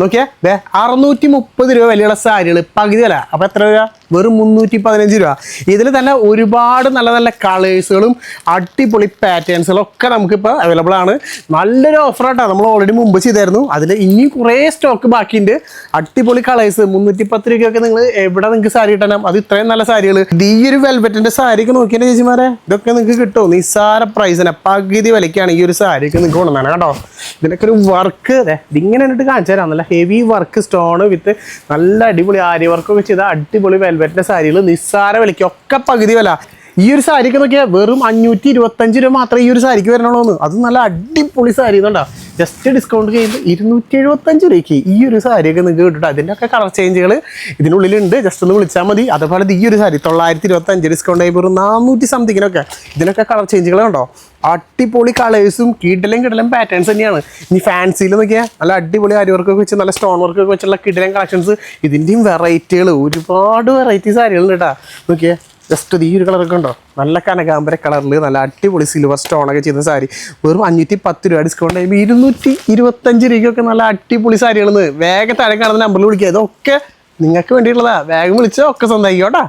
നോക്കിയാ 630 രൂപ വിലയുള്ള സാരികൾ പകുതി വില. അപ്പോൾ എത്ര രൂപ? വെറും 315 രൂപ. ഇതിൽ തന്നെ ഒരുപാട് നല്ല നല്ല കളേഴ്സുകളും അടിപൊളി പാറ്റേൺസുകളും ഒക്കെ നമുക്കിപ്പോൾ അവൈലബിൾ ആണ്. നല്ലൊരു ഓഫറാട്ടോ. നമ്മൾ ഓൾറെഡി മുമ്പ് ചെയ്തായിരുന്നു. അതിൽ ഇനിയും കുറേ സ്റ്റോക്ക് ബാക്കിയുണ്ട്. അടിപൊളി കളേഴ്സ് 310 രൂപയ്ക്കൊക്കെ നിങ്ങൾ എവിടെ നിങ്ങൾക്ക് സാരി കിട്ടണം? അത് ഇത്രയും നല്ല സാരികൾ. ഈ ഒരു വെൽവെറ്റിൻ്റെ സാരിയൊക്കെ നോക്കിയാൽ ചേച്ചിമാരെ ഇതൊക്കെ നിങ്ങൾക്ക് കിട്ടും നിസ്സാര പ്രൈസിന്. പകുതി വിലയ്ക്കാണ് ഈ ഒരു സാരിയൊക്കെ നിങ്ങൾക്ക് കൊണ്ടുവന്നാണ് കേട്ടോ. ഇതിനൊക്കെ ഒരു വർക്ക് ഇതിങ്ങനെ കണ്ടിട്ട് കാണിച്ചു തരാം. നല്ല ഹെവി വർക്ക് സ്റ്റോൺ വിത്ത് നല്ല അടിപൊളി ആര്യ വർക്കൊക്കെ ചെയ്ത അടിപൊളി വെൽവെറ്റിൻ്റെ സാരികൾ നിസ്സാര വിലയ്ക്ക് ഒക്കെ പകുതി വില. ഈ ഒരു സാരിക്ക് നോക്കിയാൽ വെറും 525 രൂപ മാത്രമേ ഈ ഒരു സാരിക്ക് വരണുള്ളൂ. അത് നല്ല അടിപൊളി സാരി എന്നുണ്ടാ. ജസ്റ്റ് ഡിസ്കൗണ്ട് ചെയ്യുമ്പോൾ 275 രൂപയ്ക്ക് ഈ ഒരു സാരിയൊക്കെ നിങ്ങൾക്ക് കിട്ടും. അതിൻ്റെയൊക്കെ കളർ ചേഞ്ചുകൾ ഇതിനുള്ളിലുണ്ട്. ജസ്റ്റ് ഒന്ന് വിളിച്ചാൽ മതി. അതുപോലെ ഈ ഒരു സാരി 925 ഡിസ്കൗണ്ട് ആയി വെറും 400 സംതിങ്ങിനൊക്കെ. ഇതിനൊക്കെ കളർ ചേഞ്ചുകളുണ്ടോ? അടിപൊളി കളേഴ്സും കിടലം പാറ്റേൺസ് തന്നെയാണ്. ഇനി ഫാൻസിയിൽ നോക്കിയാൽ നല്ല അടിപൊളി ആരി വർക്കൊക്കെ വെച്ച് നല്ല സ്റ്റോൺ വർക്കൊക്കെ വെച്ചുള്ള കിടലം കളക്ഷൻസ്. ഇതിൻ്റെയും വെറൈറ്റികൾ ഒരുപാട് വെറൈറ്റി സാരികളുണ്ട് കേട്ടോ. നോക്കിയാൽ ജസ്റ്റ് ഈ ഒരു കളറൊക്കെ ഉണ്ടോ? നല്ല കനകാമ്പര കളറിൽ നല്ല അടിപൊളി സിൽവർ സ്റ്റോണൊക്കെ ചെയ്ത സാരി വെറും 510 രൂപ ഡിസ്കൗണ്ട് ആയി 225 രൂപയ്ക്കൊക്കെ നല്ല അടിപൊളി സാരികളെന്ന്. വേഗം താഴെ കാണുന്ന നമ്പറിൽ വിളിക്കുക. ഇതൊക്കെ നിങ്ങൾക്ക് വേണ്ടിയിട്ടുള്ളതാ. വേഗം വിളിച്ചോ ഒക്കെ സ്വന്തമായിക്കോട്ടാ.